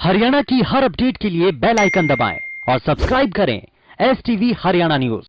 हरियाणा की हर अपडेट के लिए बेल आइकन दबाएं और सब्सक्राइब करें STV हरियाणा न्यूज।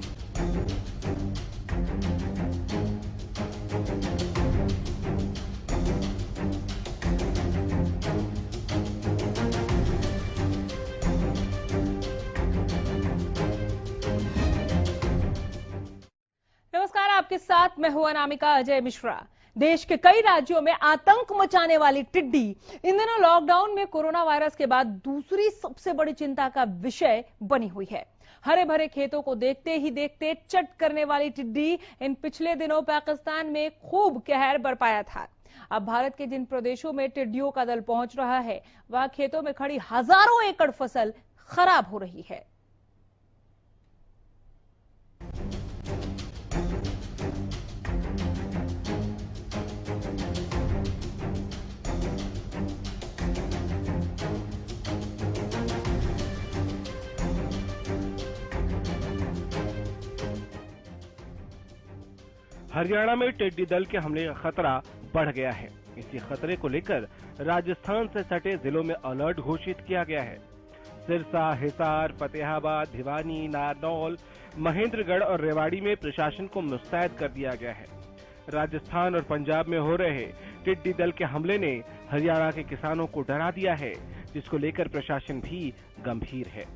नमस्कार, आपके साथ मैं हूं अनामिका अजय मिश्रा। देश के कई राज्यों में आतंक मचाने वाली टिड्डी इन दिनों लॉकडाउन में कोरोना वायरस के बाद दूसरी सबसे बड़ी चिंता का विषय बनी हुई है। हरे भरे खेतों को देखते ही देखते चट करने वाली टिड्डी इन पिछले दिनों पाकिस्तान में खूब कहर बरपाया था। अब भारत के जिन प्रदेशों में टिड्डियों का दल पहुंच रहा है, वहां खेतों में खड़ी हजारों एकड़ फसल खराब हो रही है। हरियाणा में टिड्डी दल के हमले का खतरा बढ़ गया है। इसी खतरे को लेकर राजस्थान से सटे जिलों में अलर्ट घोषित किया गया है। सिरसा, हिसार, फतेहाबाद, भिवानी, नारनौल, महेंद्रगढ़ और रेवाड़ी में प्रशासन को मुस्तैद कर दिया गया है। राजस्थान और पंजाब में हो रहे टिड्डी दल के हमले ने हरियाणा के किसानों को डरा दिया है, जिसको लेकर प्रशासन भी गंभीर है।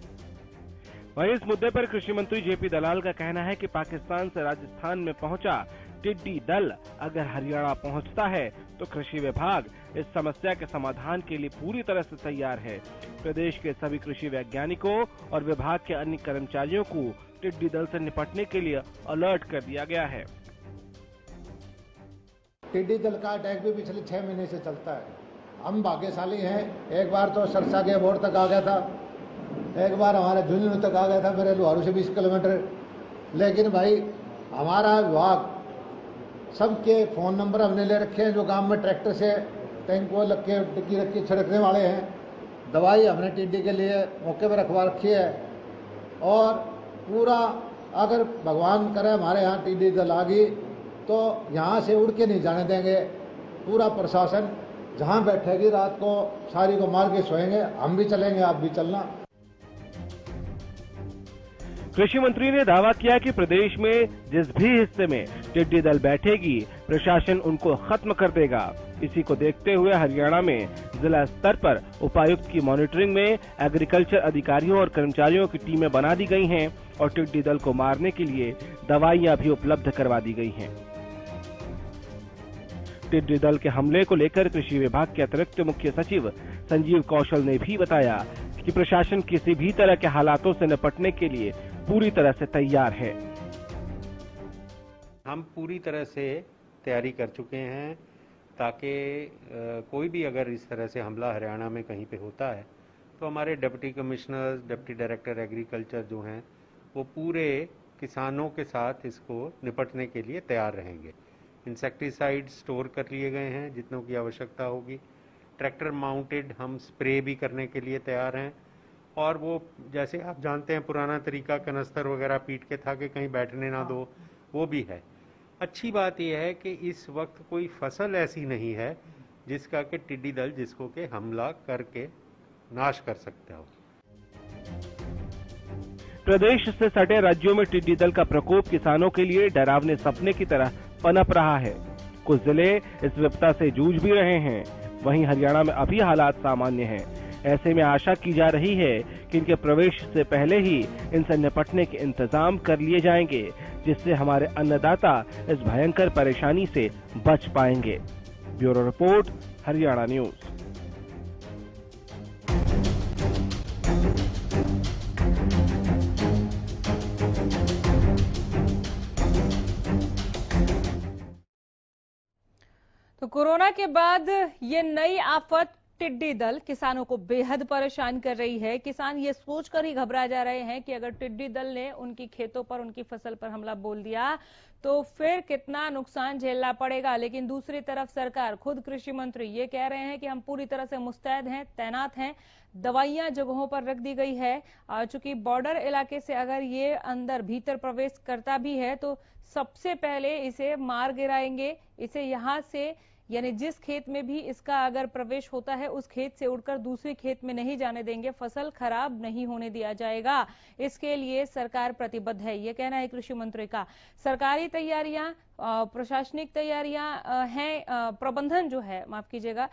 वहीं इस मुद्दे पर कृषि मंत्री जेपी दलाल का कहना है कि पाकिस्तान से राजस्थान में पहुंचा टिड्डी दल अगर हरियाणा पहुंचता है तो कृषि विभाग इस समस्या के समाधान के लिए पूरी तरह से तैयार है। प्रदेश के सभी कृषि वैज्ञानिकों और विभाग के अन्य कर्मचारियों को टिड्डी दल से निपटने के लिए अलर्ट कर दिया गया है। टिड्डी दल का अटैक भी पिछले 6 महीने से चलता है। हम भाग्यशाली हैं। एक बार तो सरसा के बोर्ड तक आ गया था, एक बार हमारे झुंझुनू तक आ गया था, मेरे लुहारू से 20 किलोमीटर। लेकिन भाई हमारा विभाग सबके फ़ोन नंबर हमने ले रखे हैं, जो गांव में ट्रैक्टर से टैंक को लग के टिक्की रख के छिड़कने वाले हैं। दवाई हमने टिड्डी के लिए मौके पर रखवा रखी है। और पूरा अगर भगवान करे हमारे यहाँ टिड्डी दल आ गई तो यहाँ से उड़ के नहीं जाने देंगे। पूरा प्रशासन जहाँ बैठेगी रात को सारी को मार के सोएंगे। हम भी चलेंगे, आप भी चलना। कृषि मंत्री ने दावा किया कि प्रदेश में जिस भी हिस्से में टिड्डी दल बैठेगी, प्रशासन उनको खत्म कर देगा। इसी को देखते हुए हरियाणा में जिला स्तर पर उपायुक्त की मॉनिटरिंग में एग्रीकल्चर अधिकारियों और कर्मचारियों की टीमें बना दी गई हैं और टिड्डी दल को मारने के लिए दवाइयां भी उपलब्ध करवा दी गई हैं। टिड्डी दल के हमले को लेकर कृषि विभाग के अतिरिक्त मुख्य सचिव संजीव कौशल ने भी बताया कि प्रशासन किसी भी तरह के हालातों से निपटने के लिए पूरी तरह से तैयार है। हम पूरी तरह से तैयारी कर चुके हैं ताकि कोई भी अगर इस तरह से हमला हरियाणा में कहीं पे होता है तो हमारे deputy commissioner, deputy director agriculture जो हैं वो पूरे किसानों के साथ इसको निपटने के लिए तैयार रहेंगे। इंसेक्टिसाइड स्टोर कर लिए गए हैं जितनों की आवश्यकता होगी। ट्रैक्टर माउंटेड हम स्प्रे भी करने के लिए तैयार हैं। और वो जैसे आप जानते हैं पुराना तरीका कनस्तर वगैरह पीट के था कि कहीं बैठने ना दो, वो भी है। अच्छी बात यह है कि इस वक्त कोई फसल ऐसी नहीं है जिसका कि टिड्डी दल जिसको के हमला करके नाश कर सकता हो। प्रदेश से सटे राज्यों में टिड्डी दल का प्रकोप किसानों के लिए डरावने सपने की तरह पनप रहा है। कुछ जिले इस विपदा से जूझ भी रहे हैं। वहीं हरियाणा में अभी हालात सामान्य हैं। ऐसे में आशा की जा रही है कि इनके प्रवेश से पहले ही इनसे निपटने के इंतजाम कर लिए जाएंगे, जिससे हमारे अन्नदाता इस भयंकर परेशानी से बच पाएंगे। Bureau report, Haryana news. तो कोरोना के बाद ये नई आफत टिड्डी दल किसानों को बेहद परेशान कर रही है। किसान ये सोचकर ही घबरा जा रहे हैं कि अगर टिड्डी दल ने उनकी खेतों पर, उनकी फसल पर हमला बोल दिया तो फिर कितना नुकसान झेलना पड़ेगा। लेकिन दूसरी तरफ सरकार, खुद कृषि मंत्री ये कह रहे हैं कि हम पूरी तरह से मुस्तैद हैं, तैनात हैं। दवाइयां जगहों पर रख दी गई है। चूंकि बॉर्डर इलाके से अगर ये अंदर भीतर प्रवेश करता भी है तो सबसे पहले इसे मार गिराएंगे, इसे यहां से यानी जिस खेत में भी इसका अगर प्रवेश होता है उस खेत से उड़कर दूसरे खेत में नहीं जाने देंगे, फसल खराब नहीं होने दिया जाएगा। इसके लिए सरकार प्रतिबद्ध है, ये कहना है कृषि मंत्री का। सरकारी तैयारियां, प्रशासनिक तैयारियां हैं, प्रबंधन जो है, माफ कीजिएगा,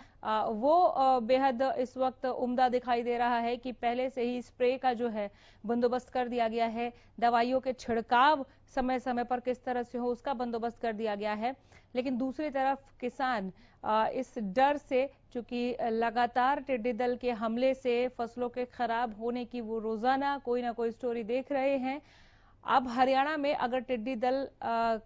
वो बेहद इस वक्त उम्दा दिखाई दे रहा है कि पहले से ही स्प्रे का जो है बंदोबस्त कर दिया गया है, दवाइयों के छिड़काव समय समय पर किस तरह से हो उसका बंदोबस्त कर दिया गया है। लेकिन दूसरी तरफ किसान इस डर से, चूंकि लगातार टिड्डी दल के हमले से फसलों के खराब होने की वो रोजाना कोई ना कोई स्टोरी देख रहे हैं। अब हरियाणा में अगर टिड्डी दल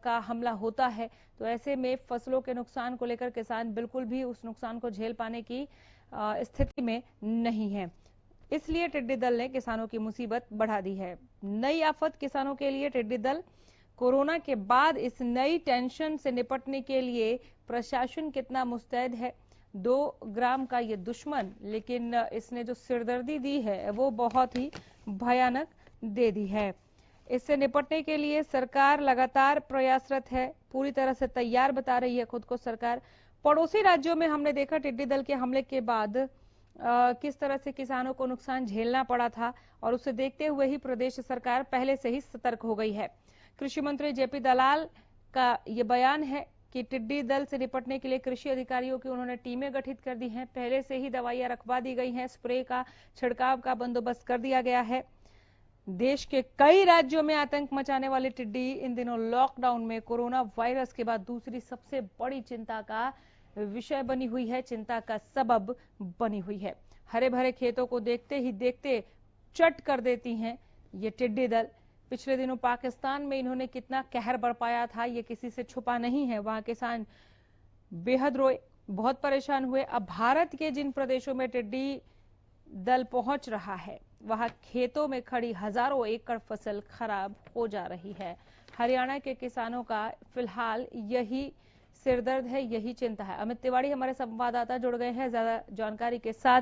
का हमला होता है तो ऐसे में फसलों के नुकसान को लेकर किसान बिल्कुल भी उस नुकसान को झेल पाने की स्थिति में नहीं है। इसलिए टिड्डी दल ने किसानों की मुसीबत बढ़ा दी है। नई आफत किसानों के लिए टिड्डी दल। कोरोना के बाद इस नई टेंशन से निपटने के लिए प्रशासन कितना मुस्तैद है। 2 ग्राम का ये दुश्मन, लेकिन इसने जो सिरदर्दी दी है वो बहुत ही भयानक दे दी है। इससे निपटने के लिए सरकार लगातार प्रयासरत है, पूरी तरह से तैयार बता रही है खुद को सरकार। पड़ोसी राज्यों में हमने देखा टिड्डी दल के हमले के बाद किस तरह से किसानों को नुकसान झेलना पड़ा था, और उसे देखते हुए ही प्रदेश सरकार पहले से ही सतर्क हो गई है। कृषि मंत्री जेपी दलाल का ये बयान है कि टिड्डी दल से निपटने के लिए कृषि अधिकारियों की उन्होंने टीमें गठित कर दी हैं, पहले से ही दवाइयां रखवा दी गई हैं, स्प्रे का छिड़काव का बंदोबस्त कर दिया गया है। देश के कई राज्यों में आतंक मचाने वाली टिड्डी इन दिनों लॉकडाउन में कोरोना वायरस के बाद दूसरी सबसे बड़ी चिंता का विषय बनी हुई है, चिंता का सबब बनी हुई है। हरे भरे खेतों को देखते ही देखते चट कर देती हैं ये टिड्डी दल। पिछले दिनों पाकिस्तान में इन्होंने कितना कहर बरपाया था ये किसी से छुपा नहीं है। वहां किसान बेहद रोए, बहुत परेशान हुए। अब भारत के जिन प्रदेशों में टिड्डी दल पहुंच रहा है वहां खेतों में खड़ी हजारों एकड़ फसल खराब हो जा रही है। हरियाणा के किसानों का फिलहाल यही सिरदर्द है, यही चिंता है। अमित तिवारी हमारे संवाददाता जुड़ गए हैं ज्यादा जानकारी के साथ।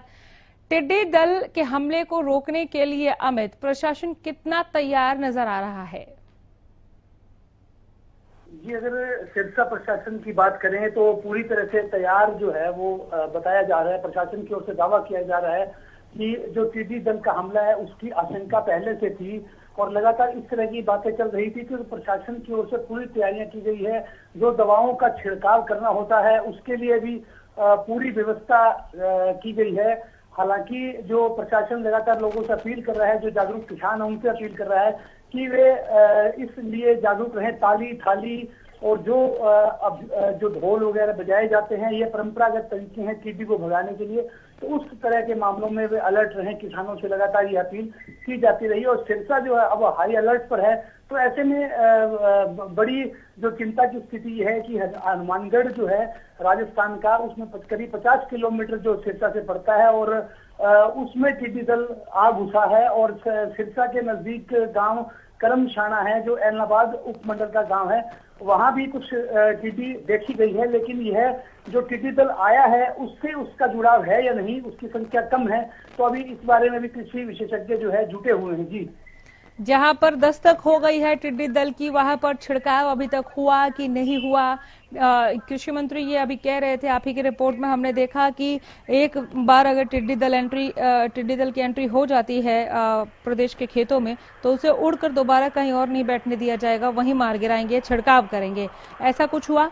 टिड्डी दल के हमले को रोकने के लिए अमित, प्रशासन कितना तैयार नजर आ रहा है? जी, अगर सिरसा प्रशासन की बात करें तो पूरी तरह से तैयार जो है वो बताया जा रहा है। प्रशासन की ओर से दावा किया जा रहा है कि जो टिड्डी दल का हमला है उसकी आशंका पहले से थी और लगातार इस तरह की बातें चल रही थी, तो प्रशासन की ओर से पूरी तैयारियां की गई है। जो दवाओं का छिड़काव करना होता है उसके लिए भी पूरी व्यवस्था की गई है। हालांकि जो प्रशासन लगातार लोगों से अपील कर रहा है, जो जागरूक किसान है उनसे अपील कर रहा है कि वे इसलिए जागरूक रहें। ताली थाली और जो ढोल वगैरह बजाए जाते हैं ये परंपरागत तरीके हैं टिड्डी को भगाने के लिए, तो उस तरह के मामलों में वे अलर्ट रहें। किसानों से लगातार ये अपील की जाती रही और सिरसा जो है अब हाई अलर्ट पर है। तो ऐसे में बड़ी जो चिंता की स्थिति है कि हनुमानगढ़ जो है राजस्थान का, उसमें करीब 50 किलोमीटर जो सिरसा से पड़ता है और उसमें टिड्डी दल आ घुसा है। और सिरसा के नजदीक गांव करमशाना है जो एलनाबाद उपमंडल का गांव है, वहां भी कुछ टिड्डी देखी गई है। लेकिन यह जो टिड्डी दल आया है उससे उसका जुड़ाव है या नहीं, उसकी संख्या कम है, तो अभी इस बारे में भी कृषि विशेषज्ञ जो है जुटे हुए हैं। जी, जहां पर दस्तक हो गई है टिड्डी दल की वहां पर छिड़काव अभी तक हुआ कि नहीं हुआ? कृषि मंत्री ये अभी कह रहे थे, आप ही की रिपोर्ट में हमने देखा कि एक बार अगर टिड्डी दल की एंट्री हो जाती है प्रदेश के खेतों में तो उसे उड़कर दोबारा कहीं और नहीं बैठने दिया जाएगा, वहीं मार गिराएंगे, छिड़काव करेंगे। ऐसा कुछ हुआ?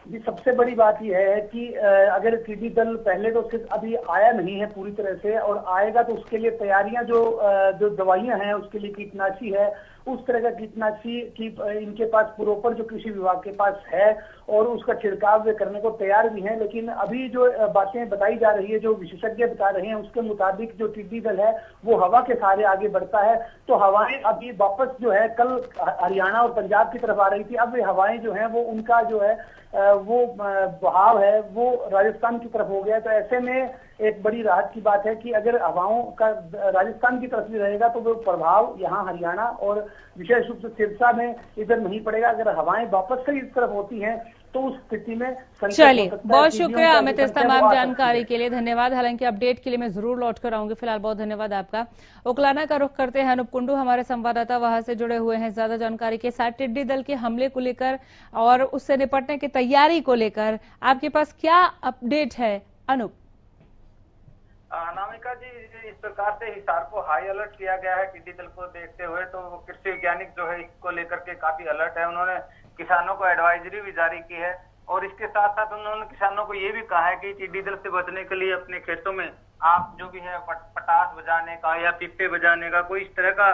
जी, सबसे बड़ी बात यह है कि अगर टिड्डी दल पहले तो सिर्फ अभी आया नहीं है पूरी तरह से, और आएगा तो उसके लिए तैयारियां जो दवाइयां हैं उसके लिए कीटनाशी है, उस तरह का कीटनाशी की इनके पास प्रॉपर जो कृषि विभाग के पास है और उसका छिड़काव वे करने को तैयार भी हैं। लेकिन अभी जो बातें बताई जा रही है, जो विशेषज्ञ बता रहे हैं उसके मुताबिक जो टिड्डी दल है वो हवा के सहारे आगे बढ़ता है। तो हवाएं अभी वापस जो है कल हरियाणा और पंजाब की तरफ आ रही थी, अब वे हवाएं जो है वो उनका जो है वो बहाव है वो राजस्थान की तरफ हो गया। तो ऐसे में एक बड़ी राहत की बात है कि अगर हवाओं का राजस्थान की तरफ भी रहेगा तो वो प्रभाव यहाँ हरियाणा और विशेष रूप से सिरसा में इधर नहीं पड़ेगा। अगर हवाएं वापस से इस तरफ होती हैं तो उस स्थिति में चलिए, बहुत शुक्रिया अमित इस तमाम जानकारी के लिए, धन्यवाद। हालांकि अपडेट के लिए मैं जरूर लौट कर आऊंगी, फिलहाल बहुत धन्यवाद आपका। ओकलाना का रुख करते हैं, अनूप कुंडू हमारे संवाददाता वहां से जुड़े हुए हैं ज्यादा जानकारी के साथ। टिड्डी दल के हमले को लेकर और उससे निपटने की तैयारी को लेकर आपके पास क्या अपडेट है अनूप? अनामिका जी, इस प्रकार से हिसार को हाई अलर्ट किया गया है टिड्डी दल को देखते हुए, तो कृषि वैज्ञानिक जो है इसको लेकर के काफी अलर्ट है। उन्होंने किसानों को एडवाइजरी भी जारी की है और इसके साथ साथ उन्होंने किसानों को ये भी कहा है कि टिड्डी दल से बचने के लिए अपने खेतों में आप जो भी है पटास बजाने का या पिप्पे बजाने का कोई इस तरह का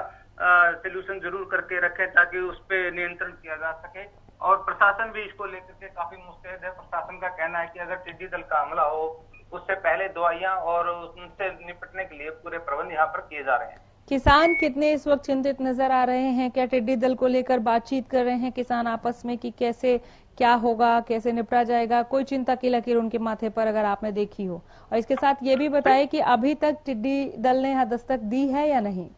सोल्यूशन जरूर करके रखें ताकि उस पर नियंत्रण किया जा सके। और प्रशासन भी इसको लेकर के काफी मुस्तैद है। प्रशासन का कहना है कि अगर टिड्डी दल का हमला हो उससे पहले दवाइयां और उनसे निपटने के लिए पूरे प्रबंध यहाँ पर किए जा रहे हैं। किसान कितने इस वक्त चिंतित नजर आ रहे हैं? क्या टिड्डी दल को लेकर बातचीत कर रहे हैं किसान आपस में कि कैसे क्या होगा, कैसे निपटा जाएगा? कोई चिंता की लकीर उनके माथे पर अगर आपने देखी हो? और इसके साथ ये भी बताएं कि अभी तक टिड्डी दल ने यहाँ दस्तक दी है या नहीं?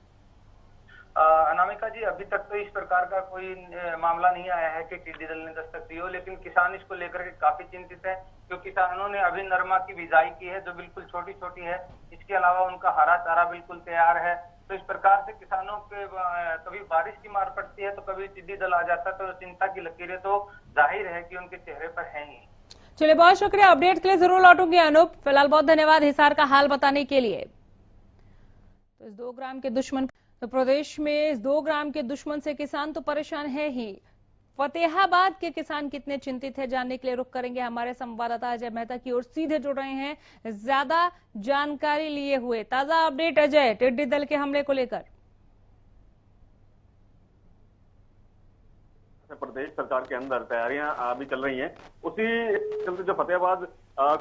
अनामिका जी, अभी तक तो इस प्रकार का कोई मामला नहीं आया है कि टिड्डी दल ने दस्तक दी हो, लेकिन किसान इसको लेकर के काफी चिंतित है क्योंकि किसानों ने अभी नरमा की बिजाई की है जो बिल्कुल छोटी छोटी है। इसके अलावा उनका हरा चारा बिल्कुल तैयार है। तो इस प्रकार से किसानों के कभी बारिश की मार पड़ती है तो कभी टिड्डी दल आ जाता है, तो चिंता की लकीरें तो जाहिर है कि उनके चेहरे पर है ही। चलिए, बहुत शुक्रिया, अपडेट के लिए जरूर लौटूंगी अनूप। फिलहाल बहुत धन्यवाद हिसार का हाल बताने के लिए। तो इस 2 ग्राम के दुश्मन, तो प्रदेश में इस 2 ग्राम के दुश्मन से किसान तो परेशान है ही, फतेहाबाद के किसान कितने चिंतित है जानने के लिए रुख करेंगे हमारे संवाददाता अजय मेहता की ओर सीधे जुड़ रहे हैं ज्यादा जानकारी लिए हुए। ताजा अपडेट अजय, टिड्डी दल के हमले को लेकर। प्रदेश सरकार के अंदर तैयारियां अभी चल रही हैं, उसी चलते जो फतेहाबाद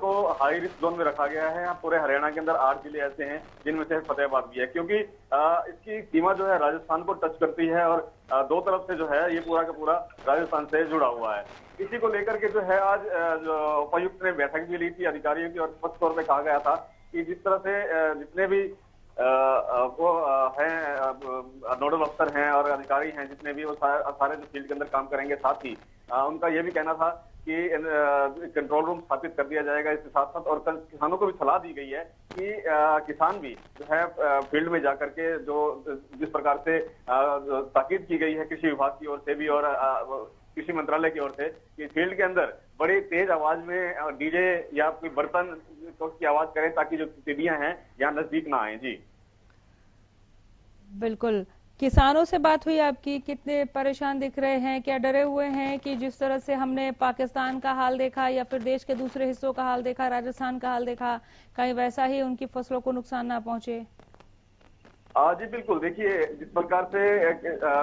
को हाई रिस्क जोन में रखा गया है। यहाँ पूरे हरियाणा के अंदर 8 जिले ऐसे हैं जिनमें से फतेहाबाद भी है, क्योंकि इसकी सीमा जो है राजस्थान को टच करती है और 2 तरफ से जो है ये पूरा का पूरा राजस्थान से जुड़ा हुआ है। इसी को लेकर के जो है आज उपायुक्त ने बैठक भी ली थी अधिकारियों की और स्पष्ट तौर पर कहा गया था कि जिस तरह से जितने भी वो हैं नोडल अफसर हैं और अधिकारी हैं जितने भी वो सारे जो फील्ड के अंदर काम करेंगे, साथ ही उनका ये भी कहना था कि कंट्रोल रूम स्थापित कर दिया जाएगा। इसके साथ साथ और किसानों को भी सलाह दी गई है कि किसान भी जो है फील्ड में जाकर के जो जिस प्रकार से ताकीद की गई है कृषि विभाग की ओर से भी और कृषि मंत्रालय की ओर से कि फील्ड के अंदर बड़ी तेज आवाज में डीजे या कोई बर्तन की आवाज करें ताकि जो टिड्डियां हैं यहाँ नजदीक ना आए। जी बिल्कुल, किसानों से बात हुई आपकी, कितने परेशान दिख रहे हैं? क्या डरे हुए हैं कि जिस तरह से हमने पाकिस्तान का हाल देखा या फिर देश के दूसरे हिस्सों का हाल देखा, राजस्थान का हाल देखा, कहीं वैसा ही उनकी फसलों को नुकसान ना पहुंचे? जी बिल्कुल, देखिए जिस प्रकार से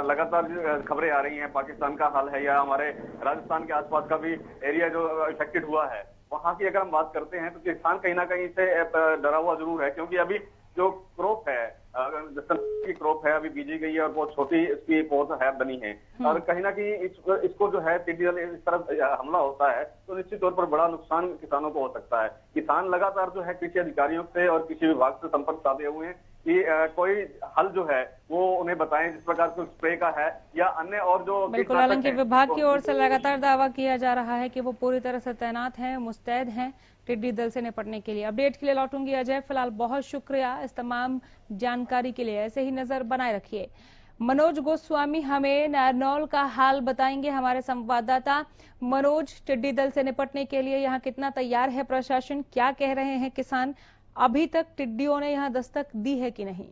लगातार खबरें आ रही हैं, पाकिस्तान का हाल है या हमारे राजस्थान के आसपास का भी एरिया जो इफेक्टेड हुआ है, वहां की अगर हम बात करते हैं तो किसान कहीं ना कहीं से डरा हुआ जरूर है, क्योंकि अभी जो क्रॉप है की क्रॉप है अभी बीजी गई है और बहुत छोटी इसकी पौध है बनी है और कहीं ना कहीं इसको जो है टिड्डी दल इस तरह हमला होता है तो निश्चित तौर पर बड़ा नुकसान किसानों को हो सकता है। किसान लगातार जो है कृषि अधिकारियों से और कृषि विभाग से संपर्क साधे हुए हैं कि कोई हल जो है वो उन्हें बताएं, जिस प्रकार से स्प्रे का है या अन्य और जो बिल्कुल, हालांकि विभाग की ओर से लगातार दावा किया जा रहा है कि वो पूरी तरह से तैनात हैं, मुस्तैद हैं टिड्डी दल से निपटने के लिए। अपडेट के लिए लौटूंगी अजय, फिलहाल बहुत शुक्रिया इस तमाम जानकारी के लिए, ऐसे ही नजर बनाए रखिए। मनोज गोस्वामी हमें नारनौल का हाल बताएंगे हमारे संवाददाता। मनोज, टिड्डी दल से निपटने के लिए यहाँ कितना तैयार है प्रशासन, क्या कह रहे हैं किसान? अभी तक टिड्डियों ने यहाँ दस्तक दी है कि नहीं?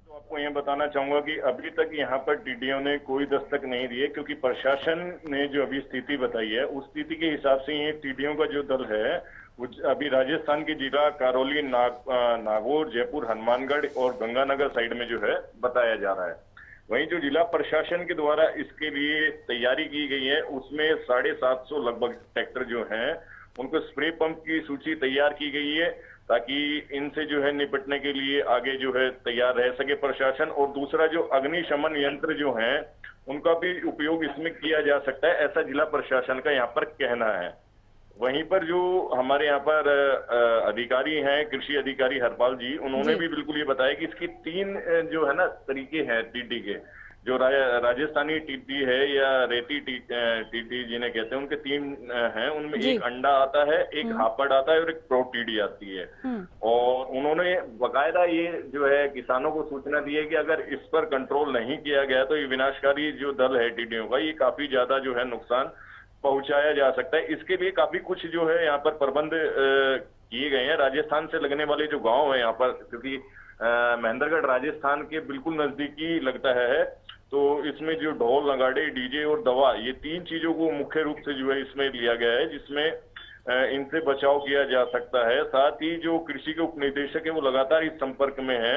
तो आपको यह बताना चाहूंगा कि अभी तक यहाँ पर टिड्डियों ने कोई दस्तक नहीं दी है, क्योंकि प्रशासन ने जो अभी स्थिति बताई है उस स्थिति के हिसाब से ये टिड्डियों का जो दल है वो अभी राजस्थान के जिला करौली, नागौर, जयपुर, हनुमानगढ़ और गंगानगर साइड में जो है बताया जा रहा है। वहीं जो जिला प्रशासन के द्वारा इसके लिए तैयारी की गई है उसमें 750 लगभग ट्रैक्टर जो हैं उनको स्प्रे पंप की सूची तैयार की गई है ताकि इनसे जो है निपटने के लिए आगे जो है तैयार रह सके प्रशासन। और दूसरा जो अग्निशमन यंत्र जो हैं उनका भी उपयोग इसमें किया जा सकता है, ऐसा जिला प्रशासन का यहाँ पर कहना है। वहीं पर जो हमारे यहाँ पर अधिकारी हैं, कृषि अधिकारी हरपाल जी, उन्होंने भी बिल्कुल ये बताया कि इसकी 3 जो है ना तरीके हैं टिड्डी के। जो राजस्थानी टिड्डी है या रेती टिड्डी जिन्हें कहते हैं, उनके 3 हैं। उनमें एक अंडा आता है, एक हापड़ आता है और एक प्रो टिड्डी आती है। और उन्होंने बकायदा ये जो है किसानों को सूचना दी है कि अगर इस पर कंट्रोल नहीं किया गया तो ये विनाशकारी जो दल है टिड्डियों का, ये काफी ज्यादा जो है नुकसान पहुंचाया जा सकता है। इसके लिए काफी कुछ जो है यहाँ पर प्रबंध किए गए हैं। राजस्थान से लगने वाले जो गांव है यहाँ पर, क्योंकि महेंद्रगढ़ राजस्थान के बिल्कुल नजदीकी लगता है, तो इसमें जो ढोल, नगाड़े, डीजे और दवा, ये 3 चीजों को मुख्य रूप से जो है इसमें लिया गया है, जिसमें इनसे बचाव किया जा सकता है। साथ ही जो कृषि के उपनिदेशक है वो लगातार इस संपर्क में है।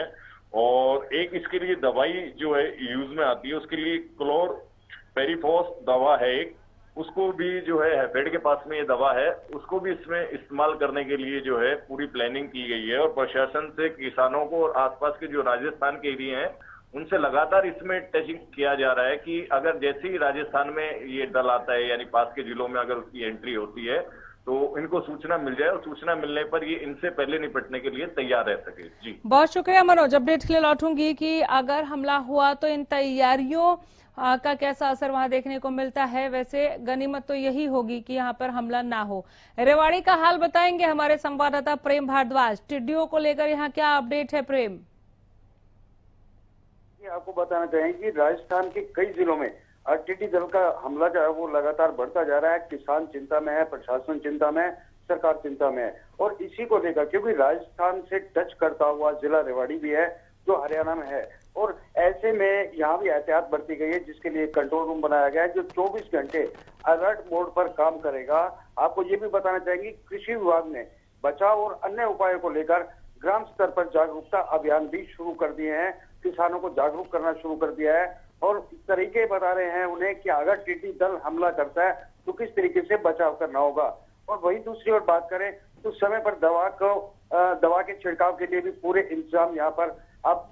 और एक इसके लिए दवाई जो है यूज में आती है, उसके लिए क्लोरपेरिफॉस दवा है एक, उसको भी जो है हेफेड के पास में ये दवा है, उसको भी इसमें इस्तेमाल करने के लिए जो है पूरी प्लानिंग की गई है। और प्रशासन से किसानों को और आसपास के जो राजस्थान के एरिया हैं उनसे लगातार इसमें टचिंग किया जा रहा है कि अगर जैसे ही राजस्थान में ये दल आता है, यानी पास के जिलों में अगर उसकी एंट्री होती है, तो इनको सूचना मिल जाए और सूचना मिलने पर ये इनसे पहले निपटने के लिए तैयार रह सके। जी बहुत शुक्रिया मनोज। अपडेट के लिए लौटूंगी कि अगर हमला हुआ तो इन तैयारियों का कैसा असर वहां देखने को मिलता है। वैसे गनीमत तो यही होगी कि यहाँ पर हमला ना हो। रेवाड़ी का हाल बताएंगे हमारे संवाददाता प्रेम भारद्वाज। टिड्डियों को लेकर यहाँ क्या अपडेट है प्रेम? आपको बताना चाहेंगे कि राजस्थान के कई जिलों में टिड्डी दल का हमला जो है वो लगातार बढ़ता जा रहा है। किसान चिंता में है, प्रशासन चिंता में है, सरकार चिंता में है। और इसी को लेकर, क्योंकि राजस्थान से टच करता हुआ जिला रेवाड़ी भी है जो हरियाणा में है, और ऐसे में यहाँ भी एहतियात बरती गई है, जिसके लिए कंट्रोल रूम बनाया गया है जो 24 घंटे अलर्ट मोड पर काम करेगा। आपको ये भी बताना चाहेंगे कृषि विभाग ने बचाव और अन्य उपायों को लेकर ग्राम स्तर पर जागरूकता अभियान भी शुरू कर दिए हैं। किसानों को जागरूक करना शुरू कर दिया है और तरीके बता रहे हैं उन्हें कि अगर टिड्डी दल हमला करता है तो किस तरीके से बचाव करना होगा। और वहीं दूसरी ओर बात करें तो समय पर दवा के छिड़काव के लिए भी पूरे इंतजाम यहाँ पर अब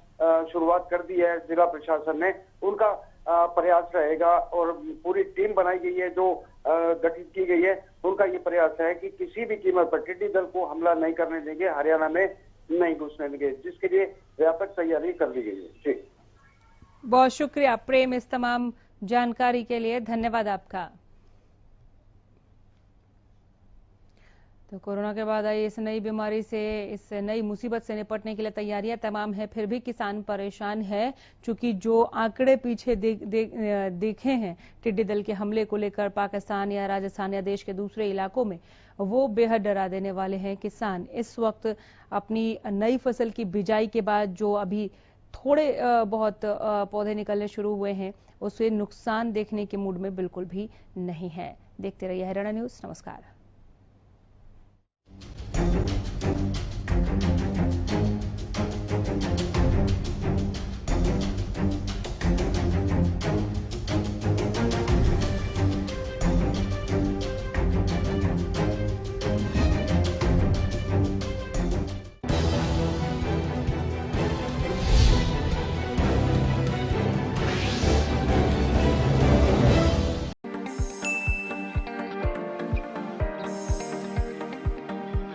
शुरुआत कर दी है जिला प्रशासन ने। उनका प्रयास रहेगा और पूरी टीम बनाई गई है जो गठित की गई है। उनका ये प्रयास है कि किसी भी कीमत पर टिड्डी दल को हमला नहीं करने देंगे, हरियाणा में नहीं घुसने देंगे, जिसके लिए व्यापक तैयारी कर ली गई है। जी बहुत शुक्रिया प्रेम इस तमाम जानकारी के लिए, धन्यवाद आपका। तो कोरोना के बाद आई इस नई बीमारी से, इस नई मुसीबत से निपटने के लिए तैयारियां तमाम है, फिर भी किसान परेशान है। चूंकि जो आंकड़े पीछे देखे हैं टिड्डी दल के हमले को लेकर पाकिस्तान या राजस्थान या देश के दूसरे इलाकों में, वो बेहद डरा देने वाले हैं। किसान इस वक्त अपनी नई फसल की बिजाई के बाद जो अभी थोड़े बहुत पौधे निकलने शुरू हुए हैं, उससे नुकसान देखने के मूड में बिल्कुल भी नहीं है। देखते रहिए हरियाणा न्यूज। नमस्कार।